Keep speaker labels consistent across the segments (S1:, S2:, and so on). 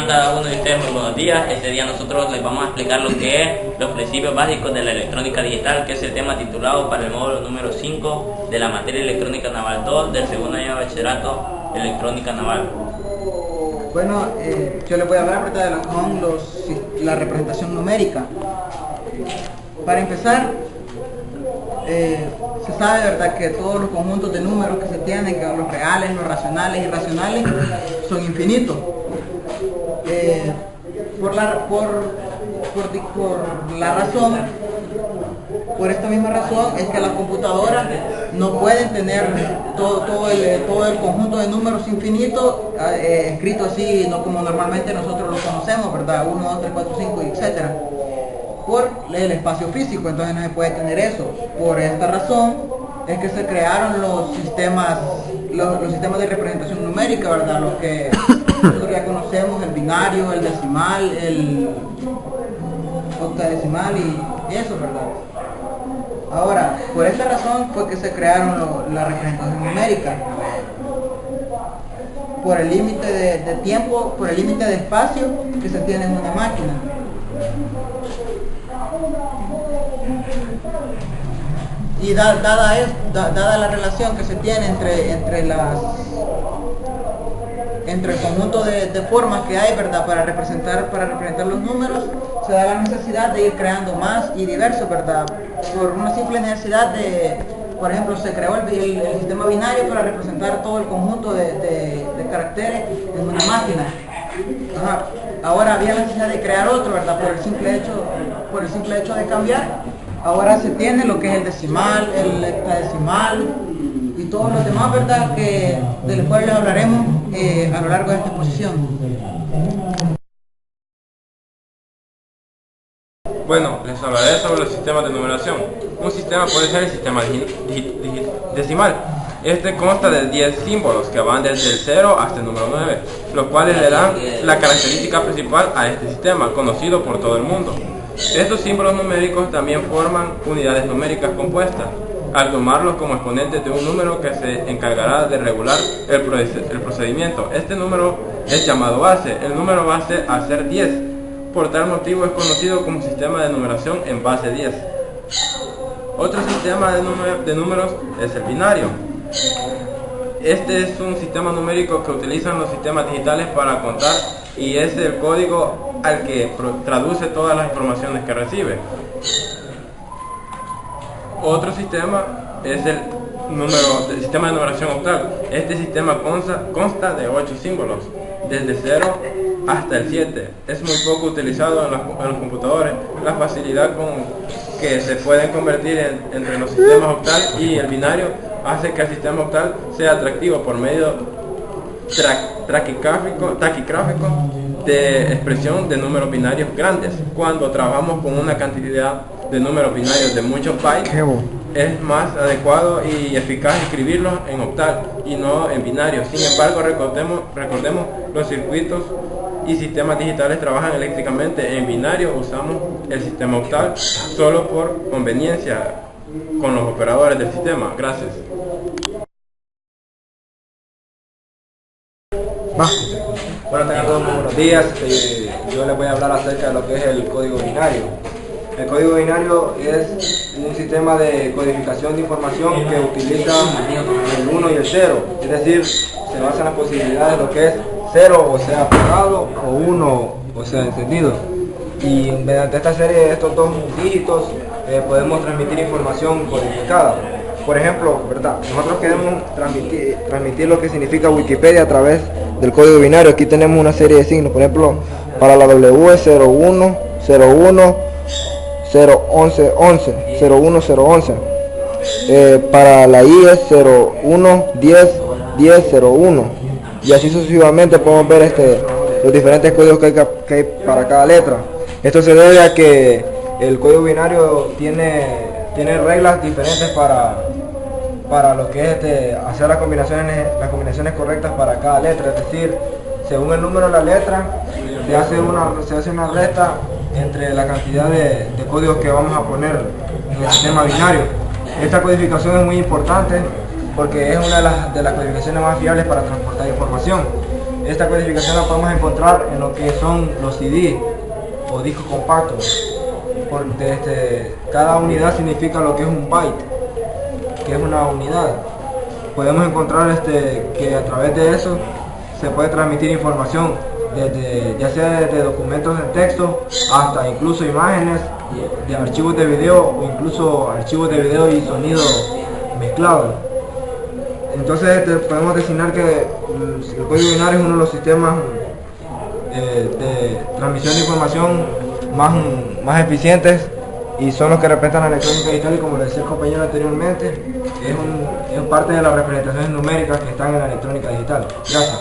S1: cada uno de ustedes muy buenos días. Este día nosotros les vamos a explicar lo que es los principios básicos de la electrónica digital, que es el tema titulado para el módulo número 5 de la materia electrónica naval 2 del segundo año de bachillerato de electrónica naval.
S2: Bueno, yo les voy a hablar ahorita de lo que son la representación numérica. Para empezar, se sabe, ¿verdad?, que todos los conjuntos de números que se tienen, que los reales, los racionales y irracionales, son infinitos. Por esta misma razón es que las computadoras no pueden tener todo el conjunto de números infinitos escrito así, no como normalmente nosotros lo conocemos, ¿verdad? 1, 2, 3, 4, 5, etc. Por el espacio físico, entonces no se puede tener eso. Por esta razón es que se crearon los sistemas de representación numérica, ¿verdad? Los que nosotros ya conocemos, el binario, el decimal, el octadecimal y eso, ¿verdad? Ahora, por esta razón fue que se crearon la representación numérica. Por el límite de tiempo, por el límite de espacio que se tiene en una máquina. Y dada la relación que se tiene entre el conjunto de formas que hay, ¿verdad?, para representar los números, se da la necesidad de ir creando más y diversos, ¿verdad? Por una simple necesidad por ejemplo, se creó el sistema binario para representar todo el conjunto de caracteres en una máquina. Ajá. Ahora había la necesidad de crear otro, ¿verdad?, por el simple hecho de cambiar. Ahora se tiene lo que es el decimal, el hectadecimal y todos los demás, ¿verdad?, de los cuales les hablaremos a lo largo de esta exposición.
S3: Bueno, les hablaré sobre los sistemas de numeración. Un sistema puede ser el sistema decimal. Este consta de 10 símbolos que van desde el 0 hasta el número 9, los cuales le dan la característica principal a este sistema, conocido por todo el mundo. Estos símbolos numéricos también forman unidades numéricas compuestas, al tomarlos como exponentes de un número que se encargará de regular el procedimiento. Este número es llamado base. El número base a ser 10. Por tal motivo es conocido como sistema de numeración en base 10. Otro sistema de números es el binario. Este es un sistema numérico que utilizan los sistemas digitales para contar y es el código al que traduce todas las informaciones que recibe. Otro sistema es el sistema de numeración octal. Este sistema consta de 8 símbolos, desde 0 hasta el 7. Es muy poco utilizado en los computadores. La facilidad con que se pueden convertir entre los sistemas octal y el binario hace que el sistema octal sea atractivo por medio taquigráfico de expresión de números binarios grandes. Cuando trabajamos con una cantidad de números binarios de muchos bytes, es más adecuado y eficaz escribirlos en octal y no en binario. Sin embargo, recordemos los circuitos y sistemas digitales trabajan eléctricamente. En binario usamos el sistema octal solo por conveniencia con los operadores del sistema. Gracias.
S4: Bueno, tengan todos muy buenos días. Yo les voy a hablar acerca de lo que es el código binario. El código binario es un sistema de codificación de información que utiliza el 1 y el 0, es decir, se basa en las posibilidades de lo que es 0 o sea apagado o 1 o sea encendido. Y mediante esta serie de estos dos dígitos podemos transmitir información codificada. Por ejemplo, ¿verdad?, nosotros queremos transmitir lo que significa Wikipedia a través del código binario. Aquí tenemos una serie de signos. Por ejemplo, para la W es 01, 01, 01111, 01011. Para la I es 01, 10, 10, 01. Y así sucesivamente podemos ver los diferentes códigos que hay para cada letra. Esto se debe a que el código binario tiene reglas diferentes para lo que es hacer las combinaciones correctas para cada letra. Es decir, según el número de la letra se hace una resta entre la cantidad de códigos que vamos a poner en el sistema binario. Esta codificación es muy importante porque es una de las codificaciones más fiables para transportar información. Esta codificación la podemos encontrar en lo que son los CD o discos compactos. Cada unidad significa lo que es un byte, que es una unidad. Podemos encontrar que a través de eso se puede transmitir información, ya sea desde documentos en texto hasta incluso imágenes de archivos de video o incluso archivos de video y sonido mezclados. Entonces podemos designar que el código binario es uno de los sistemas de transmisión de información más eficientes y son los que representan la electrónica digital, y como le decía el compañero anteriormente, es parte de las representaciones numéricas que están en la electrónica digital. Gracias.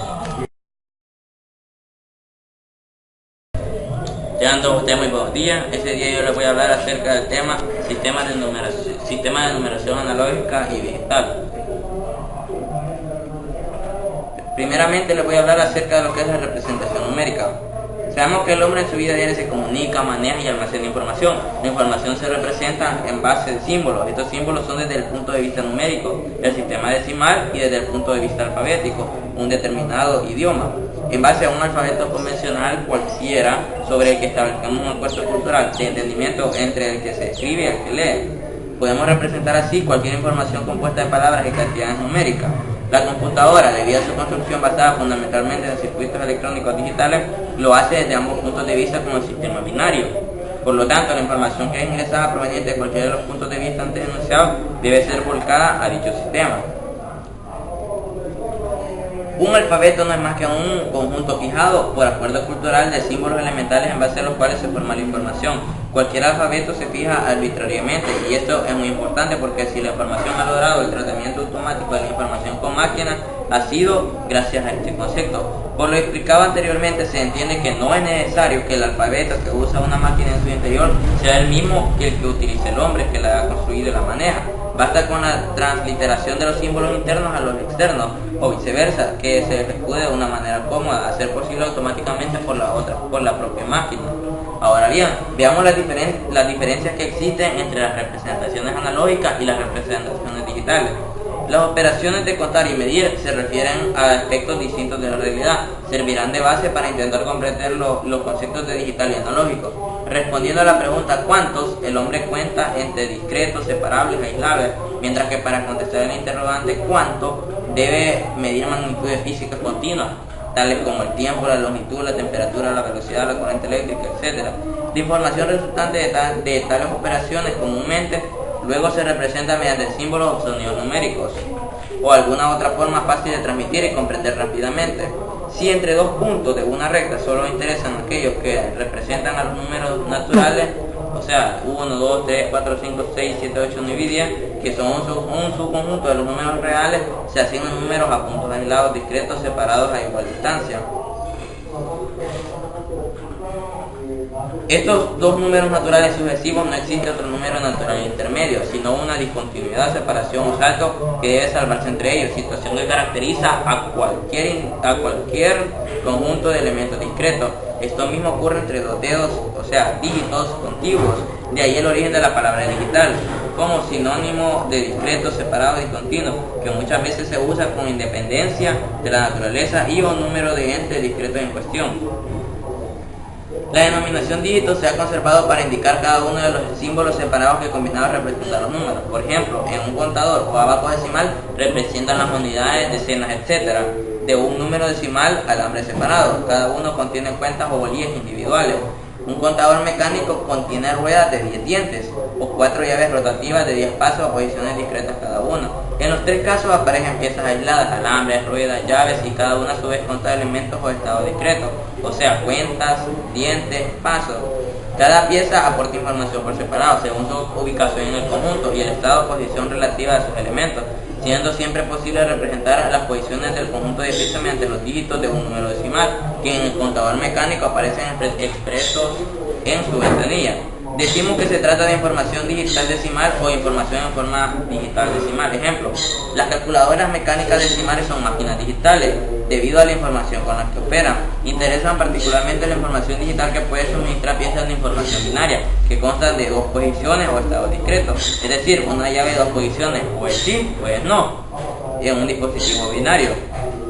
S1: Sean todos ustedes muy buenos días. Ese día yo les voy a hablar acerca del tema sistema de numeración analógica y digital. Primeramente les voy a hablar acerca de lo que es la representación numérica. Sabemos que el hombre en su vida diaria se comunica, maneja y almacena información. La información se representa en base de símbolos. Estos símbolos son desde el punto de vista numérico, el sistema decimal, y desde el punto de vista alfabético, un determinado idioma. En base a un alfabeto convencional cualquiera sobre el que establezcamos un acuerdo cultural de entendimiento entre el que se escribe y el que lee. Podemos representar así cualquier información compuesta de palabras y cantidades numéricas. La computadora, debido a su construcción basada fundamentalmente en circuitos electrónicos digitales, lo hace desde ambos puntos de vista como el sistema binario. Por lo tanto, la información que es ingresada proveniente de cualquiera de los puntos de vista antes enunciados debe ser volcada a dicho sistema. Un alfabeto no es más que un conjunto fijado por acuerdo cultural de símbolos elementales en base a los cuales se forma la información. Cualquier alfabeto se fija arbitrariamente, y esto es muy importante porque si la información ha logrado el tratamiento automático de la información con máquinas, ha sido gracias a este concepto. Por lo explicado anteriormente, se entiende que no es necesario que el alfabeto que usa una máquina en su interior sea el mismo que el que utiliza el hombre que la ha construido y la maneja. Basta con la transliteración de los símbolos internos a los externos, o viceversa, que se ejecute de una manera cómoda, a ser posible automáticamente por la propia máquina. Ahora bien, veamos las diferencias que existen entre las representaciones analógicas y las representaciones digitales. Las operaciones de contar y medir se refieren a aspectos distintos de la realidad. Servirán de base para intentar comprender los conceptos de digital y analógico. Respondiendo a la pregunta ¿cuántos?, el hombre cuenta entre discretos, separables, aislables, mientras que para contestar el interrogante ¿cuánto?, debe medir magnitudes físicas continuas, tales como el tiempo, la longitud, la temperatura, la velocidad, la corriente eléctrica, etc. La información resultante de tales operaciones comúnmente luego se representa mediante símbolos o sonidos numéricos, o alguna otra forma fácil de transmitir y comprender rápidamente. Si entre dos puntos de una recta solo interesan aquellos que representan a los números naturales, o sea, 1, 2, 3, 4, 5, 6, 7, 8, 9 y 10, que son un subconjunto de los números reales, se asignan números a puntos aislados, discretos, separados a igual distancia. Estos dos números naturales sucesivos no existe otro número natural intermedio, sino una discontinuidad, separación o salto que debe salvarse entre ellos, situación que caracteriza a cualquier conjunto de elementos discretos. Esto mismo ocurre entre dos dedos, o sea, dígitos contiguos, de ahí el origen de la palabra digital, como sinónimo de discreto, separado y continuo, que muchas veces se usa con independencia de la naturaleza y o número de entes discretos en cuestión. La denominación dígito se ha conservado para indicar cada uno de los símbolos separados que combinados representan los números. Por ejemplo, en un contador o abaco decimal representan las unidades, decenas, etc. de un número decimal alambre separado. Cada uno contiene cuentas o bolillas individuales. Un contador mecánico contiene ruedas de 10 dientes o 4 llaves rotativas de 10 pasos a posiciones discretas cada una. En los tres casos aparecen piezas aisladas, alambres, ruedas, llaves, y cada una a su vez consta de elementos o estados discretos, o sea, cuentas, dientes, pasos. Cada pieza aporta información por separado según su ubicación en el conjunto y el estado o posición relativa de sus elementos, siendo siempre posible representar las posiciones del conjunto de piezas mediante los dígitos de un número decimal, que en el contador mecánico aparecen expresos en su ventanilla. Decimos que se trata de información digital decimal o información en forma digital decimal. Ejemplo, las calculadoras mecánicas decimales son máquinas digitales, debido a la información con la que operan. Interesan particularmente la información digital que puede suministrar piezas de información binaria, que constan de dos posiciones o estados discretos, es decir, una llave de dos posiciones, o es sí o es no, en un dispositivo binario.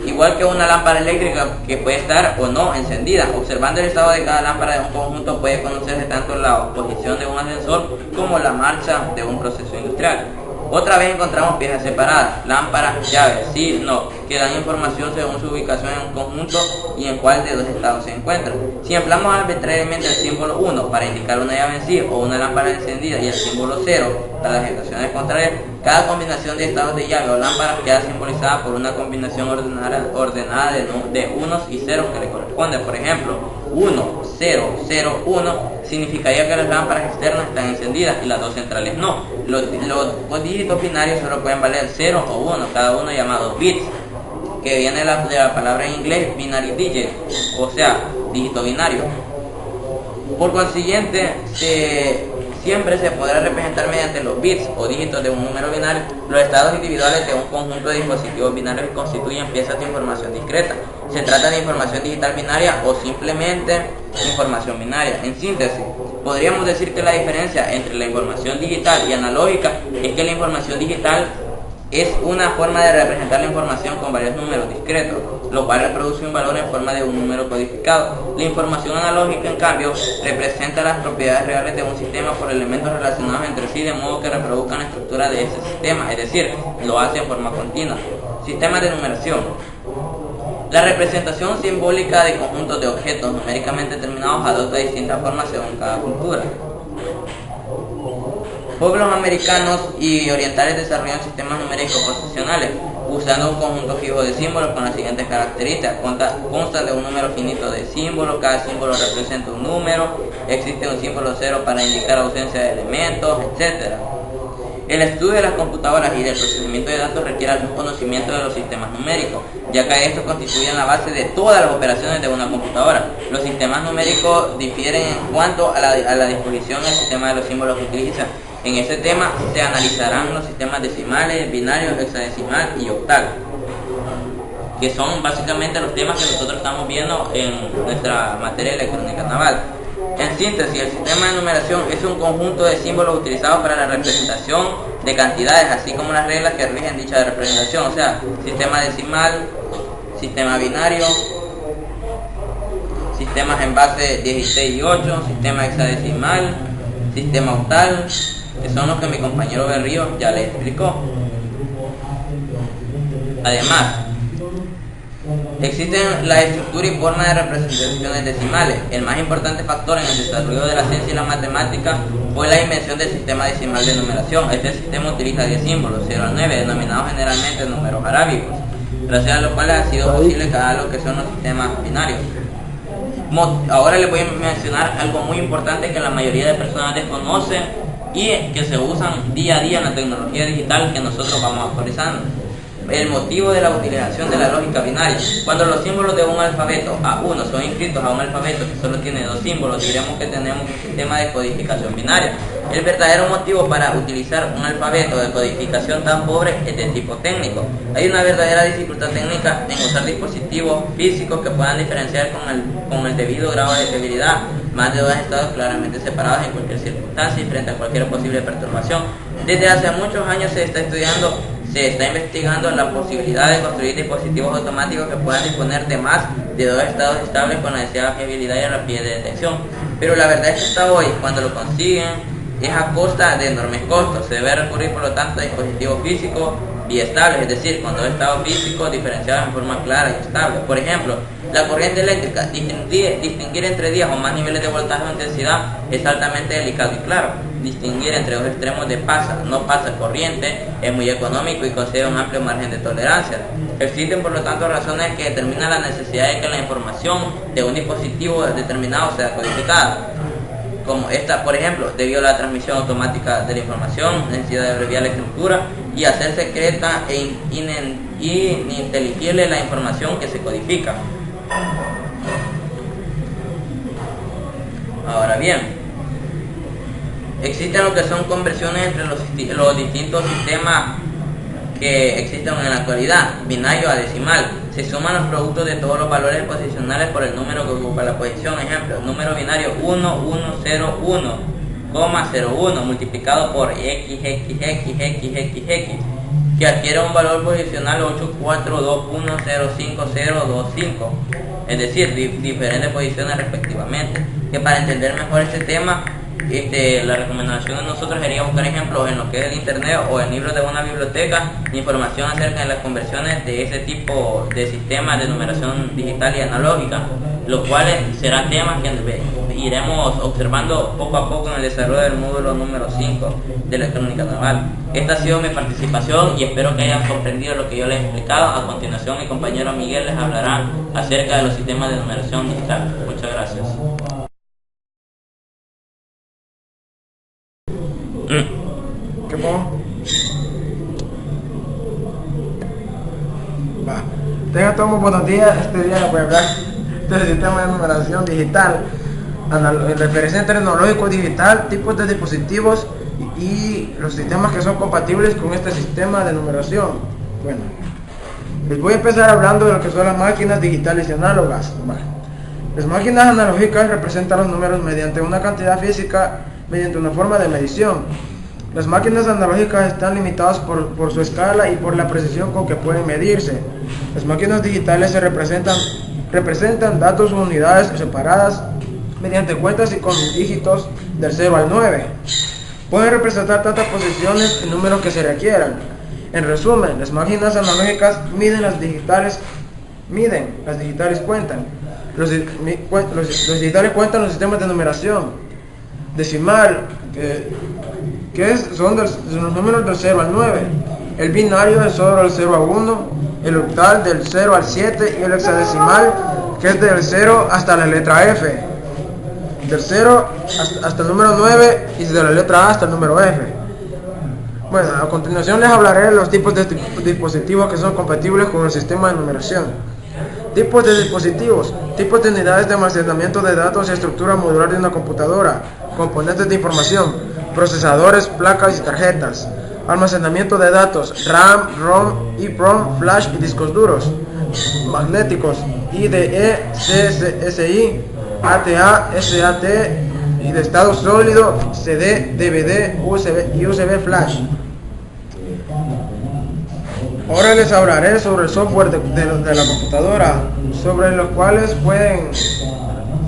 S1: igual que una lámpara eléctrica que puede estar o no encendida. Observando el estado de cada lámpara de un conjunto puede conocerse tanto la posición de un ascensor como la marcha de un proceso industrial. Otra vez encontramos piezas separadas, lámparas, llaves, sí, no, que dan información según su ubicación en un conjunto y en cuál de dos estados se encuentran. Si empleamos arbitrariamente el símbolo 1 para indicar una llave en sí o una lámpara encendida y el símbolo 0 para las situaciones contrarias, cada combinación de estados de llave o lámparas queda simbolizada por una combinación ordenada de unos y ceros que le corresponde. Por ejemplo, 1, 0, 0, 1 significaría que las lámparas externas están encendidas y las dos centrales no. Los dígitos binarios solo pueden valer 0 o 1, cada uno llamados bits, que viene de la palabra en inglés binary digit, o sea, dígito binario. Por consiguiente, siempre se podrá representar mediante los bits o dígitos de un número binario los estados individuales de un conjunto de dispositivos binarios que constituyen piezas de información discreta. Se trata de información digital binaria o simplemente información binaria. En síntesis, podríamos decir que la diferencia entre la información digital y analógica es que la información digital es una forma de representar la información con varios números discretos, lo cual reproduce un valor en forma de un número codificado. La información analógica, en cambio, representa las propiedades reales de un sistema por elementos relacionados entre sí de modo que reproduzcan la estructura de ese sistema, es decir, lo hace en forma continua. Sistemas de numeración. La representación simbólica de conjuntos de objetos numéricamente determinados adopta distintas formas según cada cultura. Pueblos americanos y orientales desarrollan sistemas numéricos posicionales usando un conjunto fijo de símbolos con las siguientes características. Consta de un número finito de símbolos, cada símbolo representa un número, existe un símbolo 0 para indicar ausencia de elementos, etc. El estudio de las computadoras y del procesamiento de datos requiere algún conocimiento de los sistemas numéricos, ya que estos constituyen la base de todas las operaciones de una computadora. Los sistemas numéricos difieren en cuanto a la disposición del sistema de los símbolos que utilizan. En este tema se analizarán los sistemas decimales, binarios, hexadecimal y octal, que son básicamente los temas que nosotros estamos viendo en nuestra materia electrónica naval. En síntesis, el sistema de numeración es un conjunto de símbolos utilizados para la representación de cantidades, así como las reglas que rigen dicha representación, o sea, sistema decimal, sistema binario, sistemas en base 16 y 8, sistema hexadecimal, sistema octal, que son los que mi compañero Berrío ya le explicó. Además, existen la estructura y forma de representaciones decimales. El más importante factor en el desarrollo de la ciencia y la matemática fue la invención del sistema decimal de numeración. Este sistema utiliza 10 símbolos, 0 al 9, denominados generalmente números arábigos, gracias a los cuales ha sido posible crear lo que son los sistemas binarios. Ahora les voy a mencionar algo muy importante que la mayoría de personas desconocen y que se usan día a día en la tecnología digital que nosotros vamos actualizando. El motivo de la utilización de la lógica binaria. Cuando los símbolos de un alfabeto A1 son inscritos a un alfabeto que solo tiene 2 símbolos, diremos que tenemos un sistema de codificación binaria. El verdadero motivo para utilizar un alfabeto de codificación tan pobre es de tipo técnico. Hay una verdadera dificultad técnica en usar dispositivos físicos que puedan diferenciar con el debido grado de fiabilidad más de 2 estados claramente separados en cualquier circunstancia y frente a cualquier posible perturbación. Desde hace muchos años se está investigando la posibilidad de construir dispositivos automáticos que puedan disponer de más de 2 estados estables con la deseada fiabilidad y rapidez de detección. Pero la verdad es que hasta hoy, cuando lo consiguen, es a costa de enormes costos. Se debe recurrir por lo tanto a dispositivos físicos biestables, es decir, con 2 estados físicos diferenciados en forma clara y estable. Por ejemplo, la corriente eléctrica, distinguir entre días o más niveles de voltaje o intensidad es altamente delicado y claro. Distinguir entre 2 extremos de no pasa corriente es muy económico y concede un amplio margen de tolerancia. Existen por lo tanto razones que determinan la necesidad de que la información de un dispositivo determinado sea codificada, como esta, por ejemplo, debido a la transmisión automática de la información, necesidad de abreviar la escritura y hacer secreta e ininteligible la información que se codifica. Ahora bien, existen lo que son conversiones entre los distintos sistemas que existen en la actualidad, binario a decimal. Se suman los productos de todos los valores posicionales por el número que ocupa la posición. Ejemplo, número binario 1101,01 multiplicado por xxxxxx que adquiere un valor posicional 8421050025, es decir, diferentes posiciones respectivamente. Que para entender mejor este tema, la recomendación de nosotros sería buscar ejemplos en lo que es el internet o en libros de una biblioteca, información acerca de las conversiones de ese tipo de sistemas de numeración digital y analógica, los cuales serán temas que iremos observando poco a poco en el desarrollo del módulo número 5 de electrónica naval. Esta ha sido mi participación y espero que hayan comprendido lo que yo les he explicado. A continuación mi compañero Miguel les hablará acerca de los sistemas de numeración digital. Muchas gracias.
S5: ¿Qué pongo? Va. Tengan todos muy buenos días. Este día les voy a hablar del sistema de numeración digital, referencia tecnológico digital, tipos de dispositivos y los sistemas que son compatibles con este sistema de numeración. Bueno, les voy a empezar hablando de lo que son las máquinas digitales y análogas. Vale. Las máquinas analógicas representan los números mediante una cantidad física, mediante una forma de medición. Las máquinas analógicas están limitadas por su escala y por la precisión con que pueden medirse. Las máquinas digitales representan datos o unidades separadas mediante cuentas y con dígitos del 0 al 9. Pueden representar tantas posiciones y números que se requieran. En resumen, las máquinas analógicas miden, las digitales cuentan. Los digitales cuentan los sistemas de numeración decimal, son los números del 0 al 9, el binario del 0 al 0 a 1, el octal del 0 al 7 y el hexadecimal, que es del 0 hasta la letra F, del 0 hasta el número 9 y de la letra A hasta el número F. Bueno, a continuación les hablaré de los tipos de dispositivos que son compatibles con el sistema de numeración. Tipos de dispositivos, tipos de unidades de almacenamiento de datos y estructura modular de una computadora, componentes de información, procesadores, placas y tarjetas, almacenamiento de datos, RAM, ROM, EEPROM, flash y discos duros, magnéticos, IDE, CSI, ATA, SAT y de estado sólido, CD, DVD, USB y USB flash. Ahora les hablaré sobre el software de la computadora, sobre los cuales pueden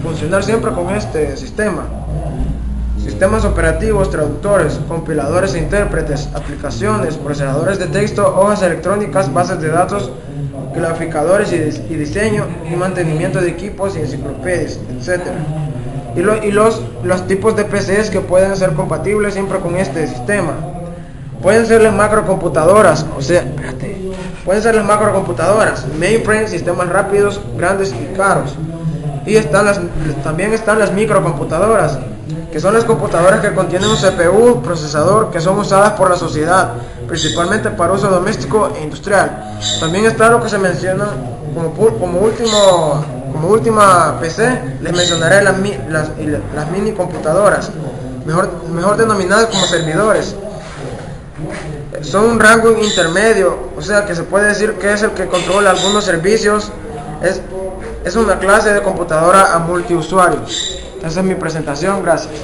S5: funcionar siempre con este sistema. Sistemas operativos, traductores, compiladores e intérpretes, aplicaciones, procesadores de texto, hojas electrónicas, bases de datos, graficadores y diseño y mantenimiento de equipos y enciclopedias, etc. Y los tipos de PCs que pueden ser compatibles siempre con este sistema. Pueden ser las macrocomputadoras, mainframe, sistemas rápidos, grandes y caros. Y también están las microcomputadoras, que son las computadoras que contienen un CPU, procesador, que son usadas por la sociedad, principalmente para uso doméstico e industrial. También está lo que se menciona como última PC, les mencionaré las mini computadoras, mejor denominadas como servidores. Son un rango intermedio, o sea que se puede decir que es el que controla algunos servicios. Es una clase de computadora a multiusuarios. Esa es mi presentación, gracias.